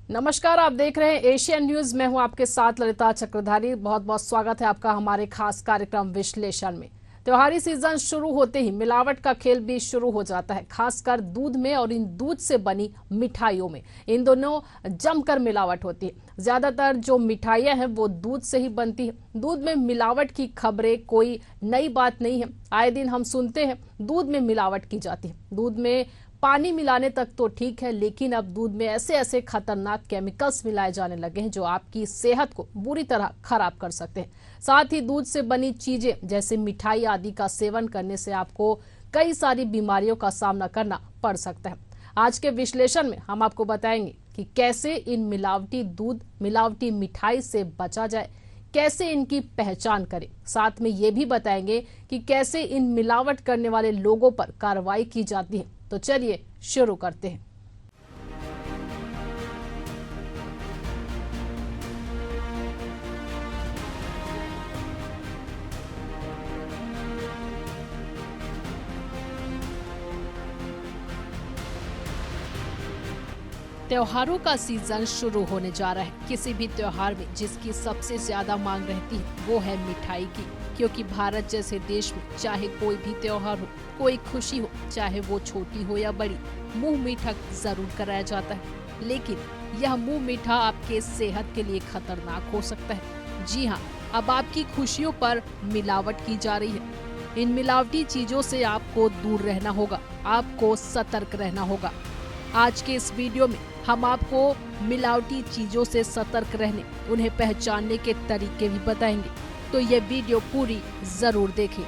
नमस्कार, आप देख रहे हैं एशियन न्यूज। मैं हूं आपके साथ ललिता चक्रधारी। बहुत बहुत स्वागत है आपका हमारे खास कार्यक्रम विश्लेषण में। त्योहारी सीजन शुरू होते ही मिलावट का खेल भी शुरू हो जाता है, खासकर दूध में और इन दूध से बनी मिठाइयों में। इन दोनों जमकर मिलावट होती है। ज्यादातर जो मिठाइयां हैं वो दूध से ही बनती है। दूध में मिलावट की खबरें कोई नई बात नहीं है। आए दिन हम सुनते हैं दूध में मिलावट की जाती है। दूध में पानी मिलाने तक तो ठीक है, लेकिन अब दूध में ऐसे ऐसे खतरनाक केमिकल्स मिलाए जाने लगे हैं जो आपकी सेहत को बुरी तरह खराब कर सकते हैं। साथ ही दूध से बनी चीजें जैसे मिठाई आदि का सेवन करने से आपको कई सारी बीमारियों का सामना करना पड़ सकता है। आज के विश्लेषण में हम आपको बताएंगे कि कैसे इन मिलावटी दूध, मिलावटी मिठाई से बचा जाए, कैसे इनकी पहचान करें। साथ में ये भी बताएंगे कि कैसे इन मिलावट करने वाले लोगों पर कार्रवाई की जाती है। तो चलिए शुरू करते हैं। त्योहारों का सीजन शुरू होने जा रहा है। किसी भी त्योहार में जिसकी सबसे ज्यादा मांग रहती है वो है मिठाई की, क्योंकि भारत जैसे देश में चाहे कोई भी त्योहार हो, कोई खुशी हो, चाहे वो छोटी हो या बड़ी, मुंह मीठा जरूर कराया जाता है। लेकिन यह मुंह मीठा आपके सेहत के लिए खतरनाक हो सकता है। जी हाँ, अब आपकी खुशियों पर मिलावट की जा रही है। इन मिलावटी चीजों से आपको दूर रहना होगा, आपको सतर्क रहना होगा। आज के इस वीडियो में हम आपको मिलावटी चीजों से सतर्क रहने, उन्हें पहचानने के तरीके भी बताएंगे, तो ये वीडियो पूरी जरूर देखें।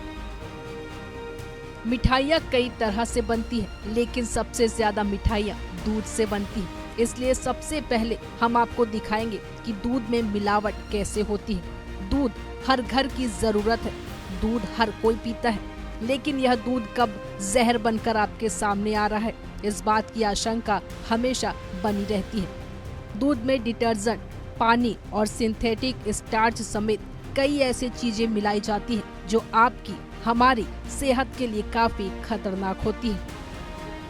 मिठाइयाँ कई तरह से बनती हैं, लेकिन सबसे ज्यादा मिठाइयाँ दूध से बनती हैं। इसलिए सबसे पहले हम आपको दिखाएंगे कि दूध में मिलावट कैसे होती है। दूध हर घर की जरूरत है, दूध हर कोई पीता है, लेकिन यह दूध कब जहर बनकर आपके सामने आ रहा है, इस बात की आशंका हमेशा बनी रहती है। दूध में डिटर्जेंट, पानी और सिंथेटिक स्टार्च समेत कई ऐसी चीजें मिलाई जाती हैं जो आपकी, हमारी सेहत के लिए काफी खतरनाक होती है।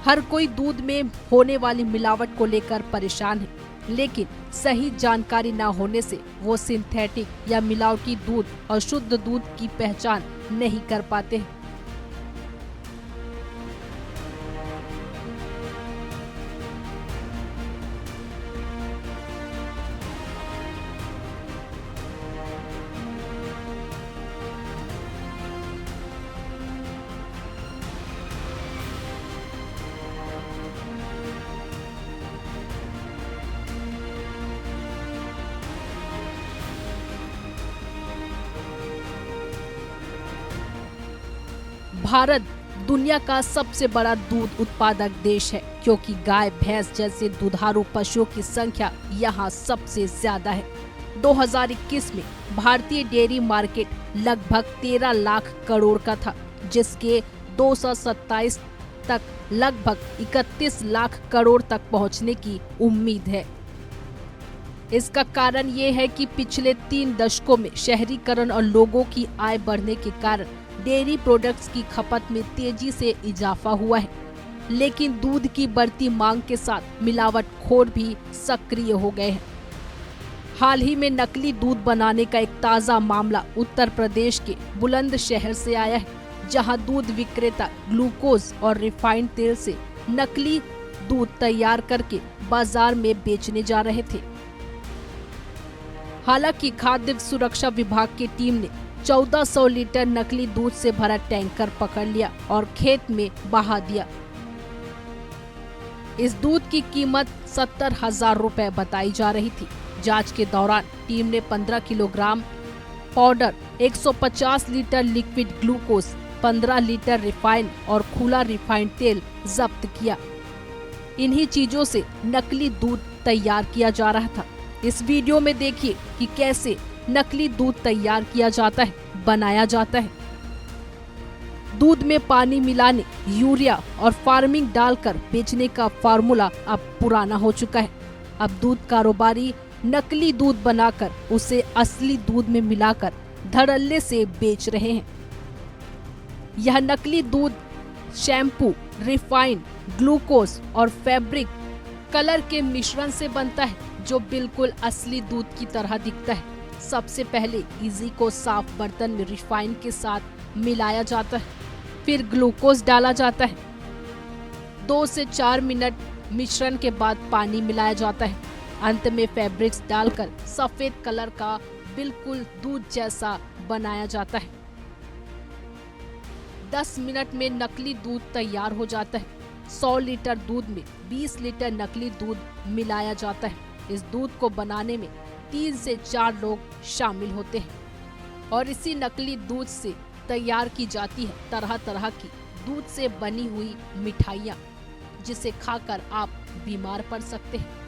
हर कोई दूध में होने वाली मिलावट को लेकर परेशान है, लेकिन सही जानकारी न होने से वो सिंथेटिक या मिलावटी दूध और शुद्ध दूध की पहचान नहीं कर पाते हैं। भारत दुनिया का सबसे बड़ा दूध उत्पादक देश है, क्योंकि गाय, भैंस जैसे दुधारू पशुओं की संख्या यहाँ सबसे ज्यादा है। 2021 में भारतीय डेयरी मार्केट लगभग 13 लाख करोड़ का था, जिसके 227 तक लगभग 31 लाख करोड़ तक पहुँचने की उम्मीद है। इसका कारण ये है कि पिछले 3 दशकों में शहरीकरण और लोगों की आय बढ़ने के कारण डेयरी प्रोडक्ट्स की खपत में तेजी से इजाफा हुआ है। लेकिन दूध की बढ़ती मांग के साथ मिलावटखोर भी सक्रिय हो गए हैं। हाल ही में नकली दूध बनाने का एक ताजा मामला उत्तर प्रदेश के बुलंदशहर से आया है, जहां दूध विक्रेता ग्लूकोज और रिफाइंड तेल से नकली दूध तैयार करके बाजार में बेचने जा रहे थे। हालांकि खाद्य सुरक्षा विभाग की टीम ने 1400 लीटर नकली दूध से भरा टैंकर पकड़ लिया और खेत में बहा दिया। इस दूध की कीमत 70,000 रुपए बताई जा रही थी। जांच के दौरान टीम ने 15 kilogram powder, 150 litre liquid glucose, 15 litre refined और खुला रिफाइंड तेल जब्त किया। इन्हीं चीजों से नकली दूध तैयार किया जा रहा था। इस वीडियो में देखिए कि कैसे नकली दूध तैयार किया जाता है, बनाया जाता है। दूध में पानी मिलाने, यूरिया और फार्मिंग डालकर बेचने का फार्मूला अब पुराना हो चुका है। अब दूध कारोबारी नकली दूध बनाकर उसे असली दूध में मिलाकर धड़ल्ले से बेच रहे हैं। यह नकली दूध शैम्पू, रिफाइंड, ग्लूकोज और फैब्रिक कलर के मिश्रण से बनता है, जो बिल्कुल असली दूध की तरह दिखता है। सबसे पहले इजी को साफ बर्तन में रिफाइन के साथ मिलाया जाता है, फिर ग्लूकोज डाला जाता है। 2 से 4 मिनट मिश्रण के बाद पानी मिलाया जाता है। अंत में फैब्रिक्स डालकर सफेद कलर का बिल्कुल दूध जैसा बनाया जाता है। 10 मिनट में नकली दूध तैयार हो जाता है। 100 लीटर दूध में 20 लीटर नकली दूध मिलाया जाता है। इस दूध को बनाने में 3 से 4 लोग शामिल होते हैं और इसी नकली दूध से तैयार की जाती है तरह तरह की दूध से बनी हुई मिठाइयाँ, जिसे खाकर आप बीमार पड़ सकते हैं।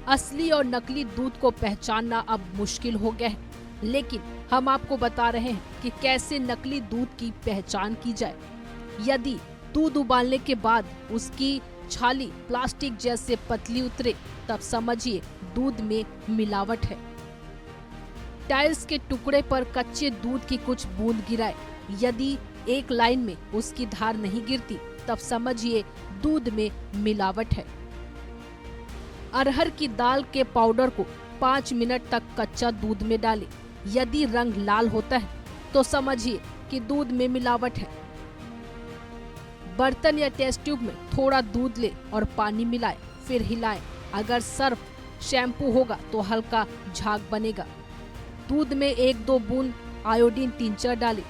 असली और नकली दूध को पहचानना अब मुश्किल हो गया है, लेकिन हम आपको बता रहे हैं कि कैसे नकली दूध की पहचान की जाए। यदि दूध उबालने के बाद उसकी छाली प्लास्टिक जैसे पतली उतरे, तब समझिए दूध में मिलावट है। टाइल्स के टुकड़े पर कच्चे दूध की कुछ बूंद गिराए, यदि एक लाइन में उसकी धार नहीं गिरती, तब समझिए दूध में मिलावट है। अरहर की दाल के पाउडर को 5 मिनट तक कच्चा दूध में डालें। यदि रंग लाल होता है तो समझिए कि दूध में मिलावट है। बर्तन या टेस्ट ट्यूब में थोड़ा दूध लें और पानी मिलाएं, फिर हिलाएं। अगर सर्फ शैम्पू होगा तो हल्का झाग बनेगा। दूध में 1-2 बूंद आयोडीन टिंचर डालें।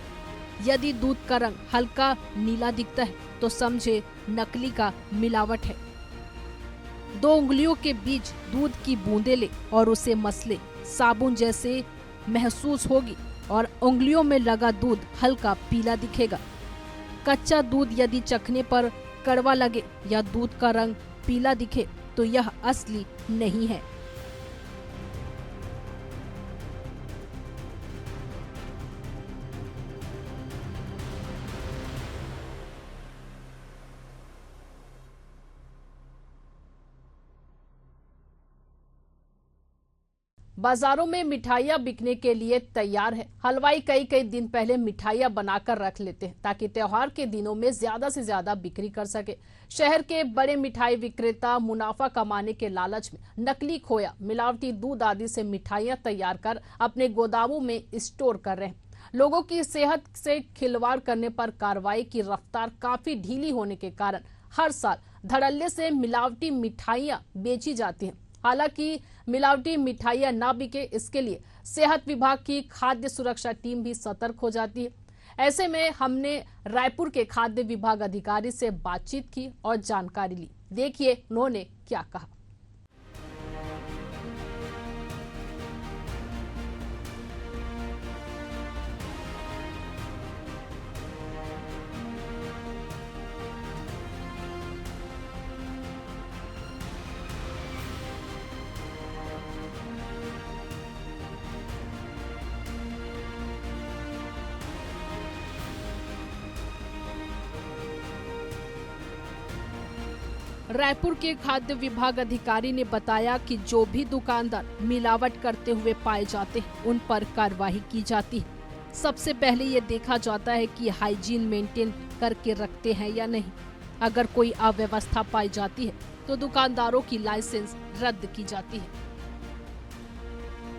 यदि दूध का रंग हल्का नीला दिखता है तो समझे नकली का मिलावट है। 2 उंगलियों के बीच दूध की बूंदें ले और उसे मसले, साबुन जैसे महसूस होगी और उंगलियों में लगा दूध हल्का पीला दिखेगा। कच्चा दूध यदि चखने पर कड़वा लगे या दूध का रंग पीला दिखे तो यह असली नहीं है। बाजारों में मिठाइयाँ बिकने के लिए तैयार है। हलवाई कई कई दिन पहले मिठाइयाँ बनाकर रख लेते हैं ताकि त्योहार के दिनों में ज्यादा से ज्यादा बिक्री कर सके। शहर के बड़े मिठाई विक्रेता मुनाफा कमाने के लालच में नकली खोया, मिलावटी दूध आदि से मिठाइयाँ तैयार कर अपने गोदामों में स्टोर कर रहे हैं। लोगों की सेहत से खिलवाड़ करने पर कार्रवाई की रफ्तार काफी ढीली होने के कारण हर साल धड़ल्ले से मिलावटी मिठाइयाँ बेची जाती हैं। हालांकि मिलावटी मिठाइयाँ ना बिके, इसके लिए सेहत विभाग की खाद्य सुरक्षा टीम भी सतर्क हो जाती है। ऐसे में हमने रायपुर के खाद्य विभाग अधिकारी से बातचीत की और जानकारी ली। देखिए उन्होंने क्या कहा। रायपुर के खाद्य विभाग अधिकारी ने बताया कि जो भी दुकानदार मिलावट करते हुए पाए जाते हैं उन पर कार्रवाई की जाती है। सबसे पहले ये देखा जाता है कि हाइजीन मेंटेन करके रखते हैं या नहीं। अगर कोई अव्यवस्था पाई जाती है तो दुकानदारों की लाइसेंस रद्द की जाती है।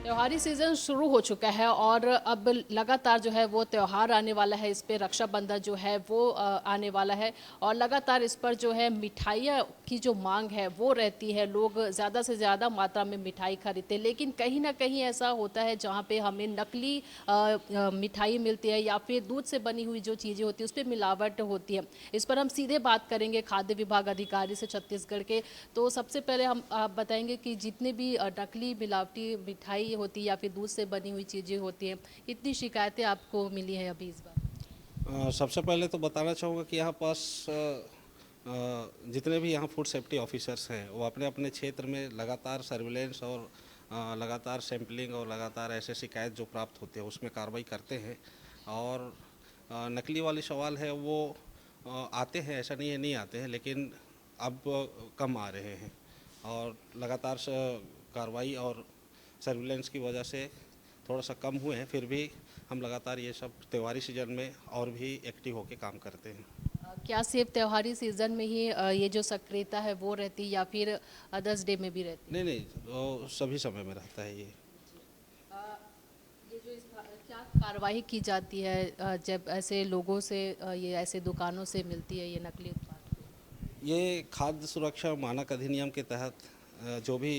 त्योहारी सीजन शुरू हो चुका है और अब लगातार जो है वो त्योहार आने वाला है। इस पे रक्षाबंधन जो है वो आने वाला है और लगातार इस पर जो है मिठाइयाँ की जो मांग है वो रहती है। लोग ज़्यादा से ज़्यादा मात्रा में मिठाई खरीदते हैं, लेकिन कहीं ना कहीं ऐसा होता है जहाँ पे हमें नकली मिठाई मिलती है या फिर दूध से बनी हुई जो चीज़ें होती है उस पर मिलावट होती है। इस पर हम सीधे बात करेंगे खाद्य विभाग अधिकारी से छत्तीसगढ़ के। तो सबसे पहले हम आप बताएंगे कि जितने भी नकली मिलावटी मिठाई होती है या फिर दूध से बनी हुई चीज़ें होती हैं, कितनी शिकायतें आपको मिली हैं अभी इस बार? सबसे पहले तो बताना चाहूँगा कि यहाँ पास जितने भी यहाँ फूड सेफ्टी ऑफिसर्स हैं वो अपने अपने क्षेत्र में लगातार सर्विलेंस और लगातार सैम्पलिंग और लगातार ऐसे शिकायत जो प्राप्त होते हैं उसमें कार्रवाई करते हैं। और नकली वाली सवाल है वो आते हैं, ऐसा नहीं है नहीं आते हैं, लेकिन अब कम आ रहे हैं और लगातार कार्रवाई और सर्विलेंस की वजह से थोड़ा सा कम हुए हैं। फिर भी हम लगातार ये सब त्योहारी सीजन में और भी एक्टिव होकर काम करते हैं। क्या सिर्फ त्योहारी सीजन में ही ये जो सक्रियता है वो रहती या फिर अदर्स डे में भी रहती? नहीं नहीं, वो सभी समय में रहता है ये। ये जो क्या कार्रवाई की जाती है जब ऐसे लोगों से ये ऐसे दुकानों से मिलती है ये नकली उत्पाद? ये खाद्य सुरक्षा मानक अधिनियम के तहत जो भी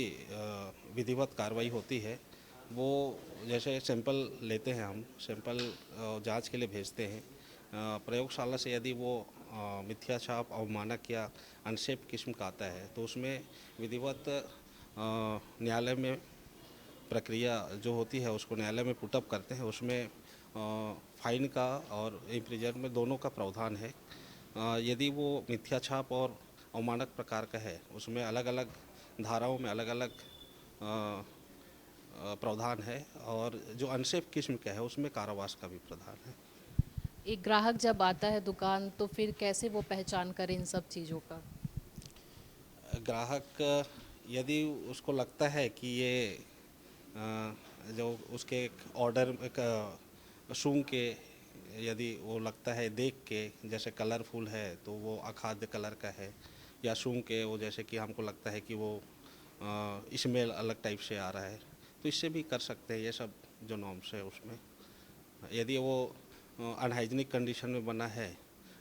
विधिवत कार्रवाई होती है वो, जैसे सैंपल लेते हैं हम, सैंपल जांच के लिए भेजते हैं प्रयोगशाला से। यदि वो मिथ्या छाप, अवमानक या अनसेफ किस्म का आता है तो उसमें विधिवत न्यायालय में प्रक्रिया जो होती है उसको न्यायालय में पुटअप करते हैं। उसमें फाइन का और इम्प्रिजनमेंट दोनों का प्रावधान है। यदि वो मिथ्या छाप और अवमानक प्रकार का है उसमें अलग अलग धाराओं में अलग अलग प्रावधान है, और जो अनसेफ किस्म का है उसमें कारावास का भी प्रावधान है। एक ग्राहक जब आता है दुकान तो फिर कैसे वो पहचान करे इन सब चीज़ों का? ग्राहक यदि उसको लगता है कि ये जो उसके ऑर्डर सूंघ के, यदि वो लगता है देख के जैसे कलरफुल है तो वो अखाद्य कलर का है, या सूंघ के वो जैसे कि हमको लगता है कि वो स्मेल अलग टाइप से आ रहा है, तो इससे भी कर सकते हैं। ये सब जो नॉर्म्स है उसमें, यदि वो अनहाइजीनिक कंडीशन में बना है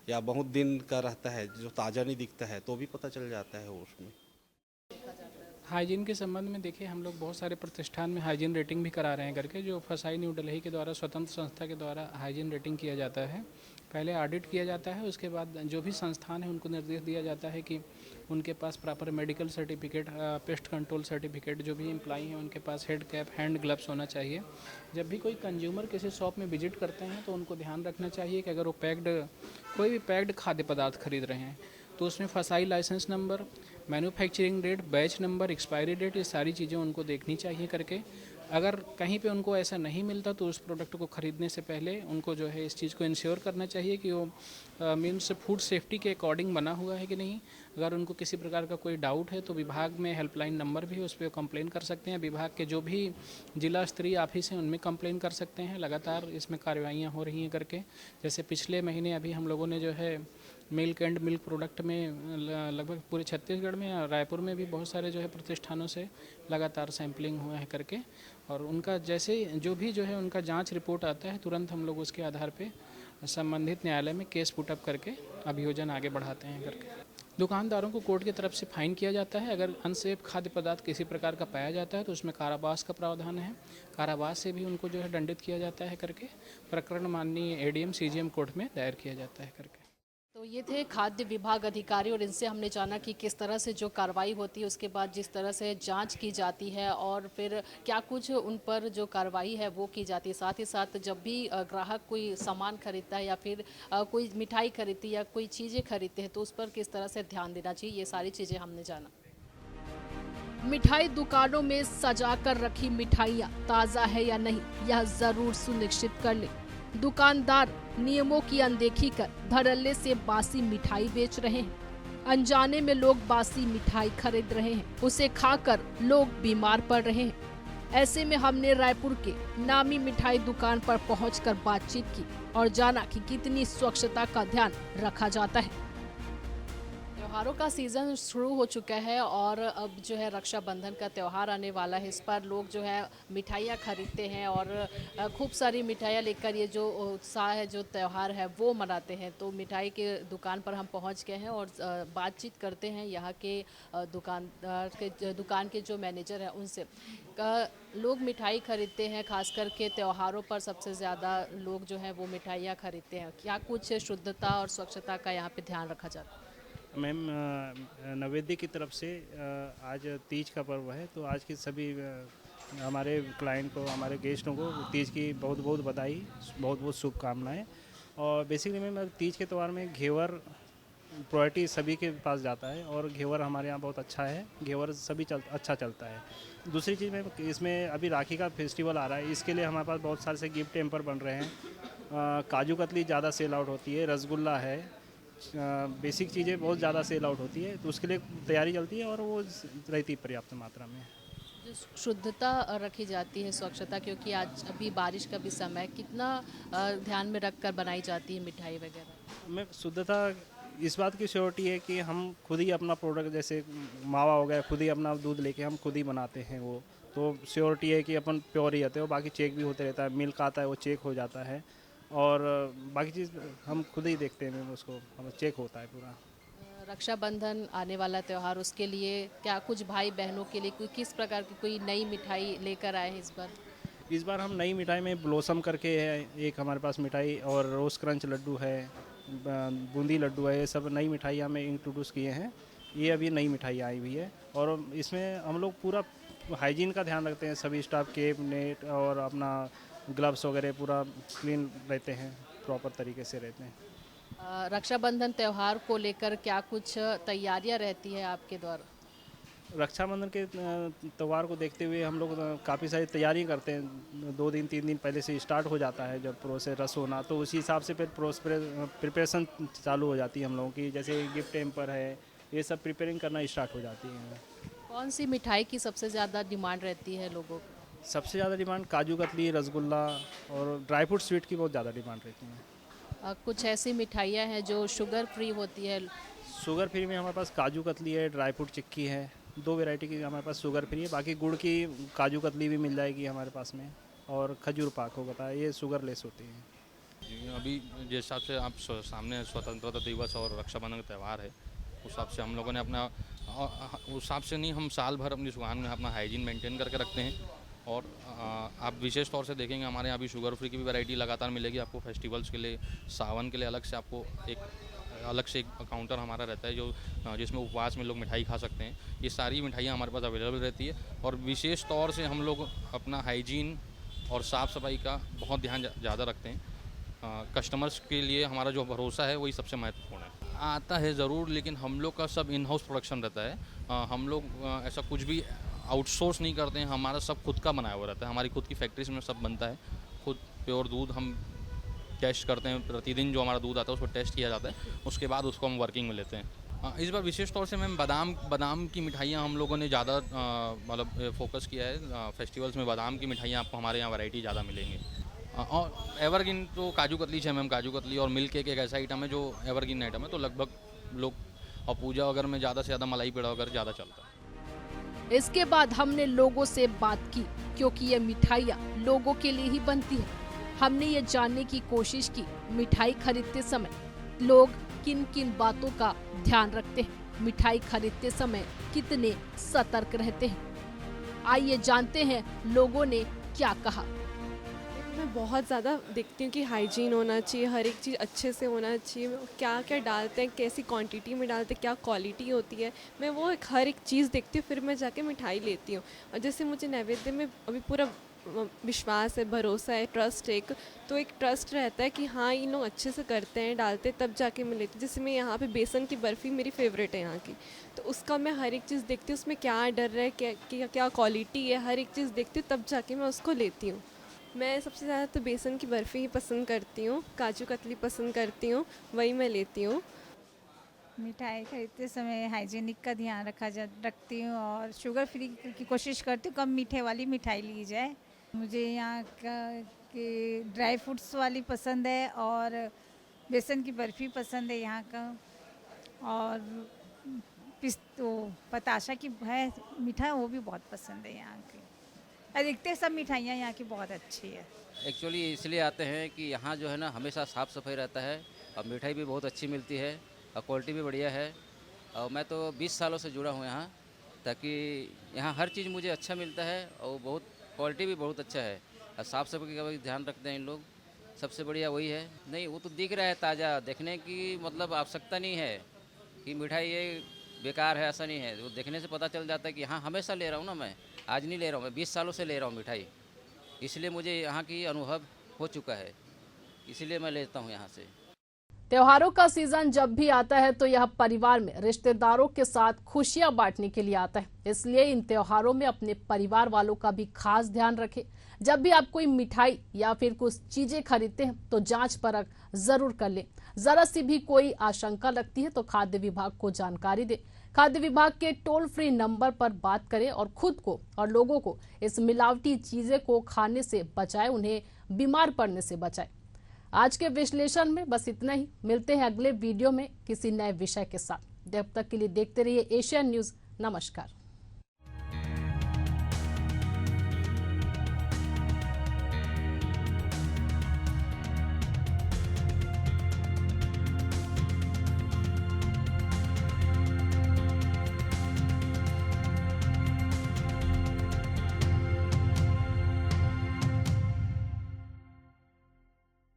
या बहुत दिन का रहता है, जो ताज़ा नहीं दिखता है, तो भी पता चल जाता है वो उसमें। हाइजीन के संबंध में देखिए, हम लोग बहुत सारे प्रतिष्ठान में हाइजीन रेटिंग भी करा रहे हैं करके, जो फसाई न्यू दिल्ली के द्वारा स्वतंत्र संस्था के द्वारा हाइजीन रेटिंग किया जाता है। पहले ऑडिट किया जाता है, उसके बाद जो भी संस्थान है उनको निर्देश दिया जाता है कि उनके पास proper medical certificate, pest control certificate, जो भी एम्प्लॉई हैं उनके पास हेड कैप, हैंड ग्लव्स होना चाहिए। जब भी कोई कंज्यूमर किसी शॉप में विजिट करते हैं तो उनको ध्यान रखना चाहिए कि अगर वो कोई भी पैक्ड खाद्य पदार्थ खरीद रहे हैं तो उसमें FSSAI licence number, manufacturing date, batch number, expiry date, ये सारी चीज़ें उनको देखनी चाहिए करके। अगर कहीं पे उनको ऐसा नहीं मिलता तो उस प्रोडक्ट को ख़रीदने से पहले उनको जो है इस चीज़ को इंश्योर करना चाहिए कि वो मीन्स फूड सेफ्टी के अकॉर्डिंग बना हुआ है कि नहीं। अगर उनको किसी प्रकार का कोई डाउट है तो विभाग में हेल्पलाइन नंबर भी है, उस पर कंप्लेन कर सकते हैं। विभाग के जो भी जिला स्तरीय ऑफिस हैं उनमें कंप्लेन कर सकते हैं। लगातार इसमें कार्रवाइयाँ हो रही हैं करके। जैसे पिछले महीने अभी हम लोगों ने जो है मिल्क एंड मिल्क प्रोडक्ट में लगभग पूरे छत्तीसगढ़ में और रायपुर में भी बहुत सारे जो है प्रतिष्ठानों से लगातार सैंपलिंग हुआ है करके, और उनका जैसे जो है उनका जांच रिपोर्ट आता है तुरंत हम लोग उसके आधार पे संबंधित न्यायालय में केस पुटअप करके अभियोजन आगे बढ़ाते हैं करके। दुकानदारों को कोर्ट की तरफ से फाइन किया जाता है। अगर अनसेफ खाद्य पदार्थ किसी प्रकार का पाया जाता है तो उसमें कारावास का प्रावधान है। कारावास से भी उनको जो है दंडित किया जाता है करके। प्रकरण माननीय एडीएम सीजीएम कोर्ट में दायर किया जाता है करके। तो ये थे खाद्य विभाग अधिकारी और इनसे हमने जाना कि किस तरह से जो कार्रवाई होती है उसके बाद जिस तरह से जांच की जाती है और फिर क्या कुछ उन पर जो कार्रवाई है वो की जाती है। साथ ही साथ जब भी ग्राहक कोई सामान खरीदता है या फिर कोई मिठाई खरीदती है या कोई चीज़ें खरीदते हैं तो उस पर किस तरह से ध्यान देना चाहिए, ये सारी चीज़ें हमने जाना। मिठाई दुकानों में सजा कर रखी मिठाइयाँ ताज़ा है या नहीं, यह जरूर सुनिश्चित कर ले। दुकानदार नियमों की अनदेखी कर धड़ल्ले से बासी मिठाई बेच रहे हैं। अनजाने में लोग बासी मिठाई खरीद रहे हैं, उसे खाकर लोग बीमार पड़ रहे हैं। ऐसे में हमने रायपुर के नामी मिठाई दुकान पर पहुंचकर बातचीत की और जाना कि कितनी स्वच्छता का ध्यान रखा जाता है। त्योहारों का सीज़न शुरू हो चुका है और अब जो है रक्षाबंधन का त्यौहार आने वाला है। इस पर लोग जो है मिठाइयाँ खरीदते हैं और खूब सारी मिठाइयाँ लेकर ये जो उत्साह है, जो त्यौहार है वो मनाते हैं। तो मिठाई के दुकान पर हम पहुंच गए हैं और बातचीत करते हैं यहाँ के दुकान के जो मैनेजर हैं उनसे। लोग मिठाई खरीदते हैं, खास करके त्योहारों पर सबसे ज़्यादा लोग जो हैं वो मिठाइयाँ खरीदते हैं। क्या कुछ शुद्धता और स्वच्छता का यहाँ पे ध्यान रखा जाता है? मैम, नवेद्य की तरफ से आज तीज का पर्व है, तो आज के सभी हमारे क्लाइंट को, हमारे गेस्टों को तीज की बहुत बहुत बधाई, बहुत बहुत शुभकामनाएं। और बेसिकली मैम तीज के त्यौहार में घेवर प्रायोरिटी सभी के पास जाता है और घेवर हमारे यहाँ बहुत अच्छा है, घेवर सभी अच्छा चलता है। दूसरी चीज़ में इसमें अभी राखी का फेस्टिवल आ रहा है, इसके लिए हमारे पास बहुत सारे से गिफ्ट टेम्पर बन रहे हैं। काजू कतली ज़्यादा सेल आउट होती है, रसगुल्ला है, बेसिक चीज़ें बहुत ज़्यादा सेल आउट होती है, तो उसके लिए तैयारी चलती है और वो रहती है पर्याप्त मात्रा में। जो शुद्धता रखी जाती है, स्वच्छता, क्योंकि आज अभी बारिश का भी समय है, कितना ध्यान में रख कर बनाई जाती है मिठाई वगैरह? में शुद्धता इस बात की श्योरिटी है कि हम खुद ही अपना प्रोडक्ट, जैसे मावा हो गया, खुद ही अपना दूध लेके हम खुद ही बनाते हैं, वो तो श्योरिटी है कि अपन प्योर ही रहते हो। बाकी चेक भी होते रहता है, मिल्क आता है वो चेक हो जाता है, और बाकी चीज़ हम खुद ही देखते हैं, उसको हम चेक होता है पूरा। रक्षाबंधन आने वाला त्यौहार, उसके लिए क्या कुछ भाई बहनों के लिए कोई किस प्रकार की कोई नई मिठाई लेकर आए हैं इस बार? इस बार हम नई मिठाई में ब्लॉसम करके है एक हमारे पास मिठाई, और रोज़ क्रंच लड्डू है, बूंदी लड्डू है, ये सब नई मिठाई हमें इंट्रोड्यूस किए हैं। ये अभी नई मिठाई आई हुई है, और इसमें हम लोग पूरा हाइजीन का ध्यान रखते हैं। सभी स्टाफ केप नेट और अपना ग्लव्स वगैरह पूरा क्लीन रहते हैं, प्रॉपर तरीके से रहते हैं। रक्षाबंधन त्यौहार को लेकर क्या कुछ तैयारियां रहती है आपके द्वारा? रक्षाबंधन के त्यौहार को देखते हुए हम लोग काफ़ी सारी तैयारी करते हैं। 2 दिन 3 दिन पहले से स्टार्ट हो जाता है जब प्रोसेस रस होना, तो उसी हिसाब से फिर प्रिपरेशन चालू हो जाती है हम लोगों की। जैसे गिफ्ट टेम्पर है, ये सब प्रिपेयरिंग करना स्टार्ट हो जाती है। कौन सी मिठाई की सबसे ज़्यादा डिमांड रहती है लोगों को? सबसे ज़्यादा डिमांड काजू कतली, रसगुल्ला और ड्राई फ्रूट स्वीट की बहुत ज़्यादा डिमांड रहती है। कुछ ऐसी मिठाइयाँ हैं जो शुगर फ्री होती है? शुगर फ्री में हमारे पास काजू कतली है, ड्राई फ्रूट चिक्की है, 2 वैरायटी की हमारे पास शुगर फ्री है। बाकी गुड़ की काजू कतली भी मिल जाएगी हमारे पास में, और खजूर पाक हो बताया, ये शुगर लेस होती है। अभी जिस हिसाब से आप सामने स्वतंत्रता दिवस और रक्षाबंधन का त्यौहार है, उस हिसाब से हम लोगों ने अपना उस हिसाब से नहीं, हम साल भर अपनी दुकान में अपना हाइजीन मेंटेन करके रखते हैं। और आप विशेष तौर से देखेंगे हमारे यहाँ अभी शुगर फ्री की भी वैरायटी लगातार मिलेगी आपको। फेस्टिवल्स के लिए, सावन के लिए अलग से आपको एक काउंटर हमारा रहता है जो जिसमें उपवास में लोग मिठाई खा सकते हैं। ये सारी मिठाइयाँ हमारे पास अवेलेबल रहती है, और विशेष तौर से हम लोग अपना हाइजीन और साफ़ सफाई का बहुत ध्यान ज़्यादा रखते हैं। कस्टमर्स के लिए हमारा जो भरोसा है वही सबसे महत्वपूर्ण है। आता है ज़रूर, लेकिन हम लोग का सब इन हाउस प्रोडक्शन रहता है। हम लोग ऐसा कुछ भी आउटसोर्स नहीं करते हैं, हमारा सब खुद का बनाया हुआ रहता है। हमारी खुद की फैक्ट्रीज में सब बनता है, खुद प्योर दूध हम टेस्ट करते हैं। प्रतिदिन जो हमारा दूध आता है उसको टेस्ट किया जाता है, उसके बाद उसको हम वर्किंग में लेते हैं। इस बार विशेष तौर से मैम बादाम की मिठाइयाँ हम लोगों ने ज़्यादा मतलब फोकस किया है। फेस्टिवल्स में बादाम की मिठाइयाँ आपको हमारे यहाँ वैरायटी ज़्यादा मिलेंगी। और एवरग्रीन तो काजू कतली है मैम, काजू कतली और मिल्क केक एक ऐसा आइटम है जो एवरग्रीन आइटम है, तो लगभग लोग, और पूजा वगैरह में ज़्यादा से ज़्यादा मलाई पेड़ा वगैरह ज़्यादा चलता है। इसके बाद हमने लोगों से बात की, क्योंकि ये मिठाइयाँ लोगों के लिए ही बनती है। हमने ये जानने की कोशिश की मिठाई खरीदते समय लोग किन किन बातों का ध्यान रखते हैं, मिठाई खरीदते समय कितने सतर्क रहते हैं। आइए जानते हैं लोगों ने क्या कहा। मैं बहुत ज़्यादा देखती हूँ कि हाइजीन होना चाहिए, हर एक चीज़ अच्छे से होना चाहिए, क्या क्या डालते हैं, कैसी क्वांटिटी में डालते हैं, क्या क्वालिटी होती है, मैं वो हर एक चीज़ देखती हूँ, फिर मैं जाके मिठाई लेती हूँ। और जैसे मुझे नैवेद्य में अभी पूरा विश्वास है, भरोसा है, ट्रस्ट है, एक ट्रस्ट रहता है कि हाँ इन लोग अच्छे से करते हैं, डालते हैं, तब जाके मैं लेती हूँ। जैसे मैं यहाँ पे बेसन की बर्फ़ी मेरी फेवरेट है यहाँ की, तो उसका मैं हर एक चीज़ देखती हूँ, उसमें क्या डर रहा है, क्या क्वालिटी है, हर एक चीज़ देखती हूँ, तब जाके मैं उसको लेती हूँ। मैं सबसे ज़्यादा तो बेसन की बर्फ़ी ही पसंद करती हूँ, काजू कतली पसंद करती हूँ, वही मैं लेती हूँ। मिठाई खरीदते समय हाइजीनिक का ध्यान रखती हूँ, और शुगर फ्री की कोशिश करती हूँ, कम मीठे वाली मिठाई ली जाए। मुझे यहाँ के ड्राई फ्रूट्स वाली पसंद है, और बेसन की बर्फ़ी पसंद है यहाँ का, और पताशा की है मिठाई, वो भी बहुत पसंद है यहाँ की। अधिकतर सब मिठाइयाँ यहाँ की बहुत अच्छी है। एक्चुअली इसलिए आते हैं कि यहाँ जो है ना हमेशा साफ़ सफाई रहता है, और मिठाई भी बहुत अच्छी मिलती है, और क्वालिटी भी बढ़िया है। और मैं तो 20 सालों से जुड़ा हूँ यहाँ, ताकि यहाँ हर चीज़ मुझे अच्छा मिलता है, और बहुत क्वालिटी भी बहुत अच्छा है, और साफ़ सफाई का भी ध्यान रखते हैं इन लोग, सबसे बढ़िया वही है। नहीं, वो तो दिख रहा है ताज़ा, देखने की मतलब आवश्यकता नहीं है कि मिठाई ये बेकार है, ऐसा नहीं है। वो देखने से पता चल जाता है कि हाँ हमेशा ले रहा हूँ ना, मैं आज नहीं ले रहा हूँ, मैं 20 सालों से ले रहा हूँ मिठाई, इसलिए मुझे यहाँ की अनुभव हो चुका है, इसलिए मैं लेता हूँ यहाँ से। त्योहारों का सीजन जब भी आता है तो यह परिवार में रिश्तेदारों के साथ खुशियां बांटने के लिए आता है। इसलिए इन त्योहारों में अपने परिवार वालों का भी खास ध्यान रखें। जब भी आप कोई मिठाई या फिर कुछ चीजें खरीदते हैं तो जांच परख जरूर कर लें। जरा सी भी कोई आशंका लगती है तो खाद्य विभाग को जानकारी दें। खाद्य विभाग के टोल फ्री नंबर पर बात करें और खुद को और लोगों को इस मिलावटी चीजें को खाने से बचाएं, उन्हें बीमार पड़ने से बचाएं। आज के विश्लेषण में बस इतना ही। मिलते हैं अगले वीडियो में किसी नए विषय के साथ। तब तक के लिए देखते रहिए एशियन न्यूज। नमस्कार।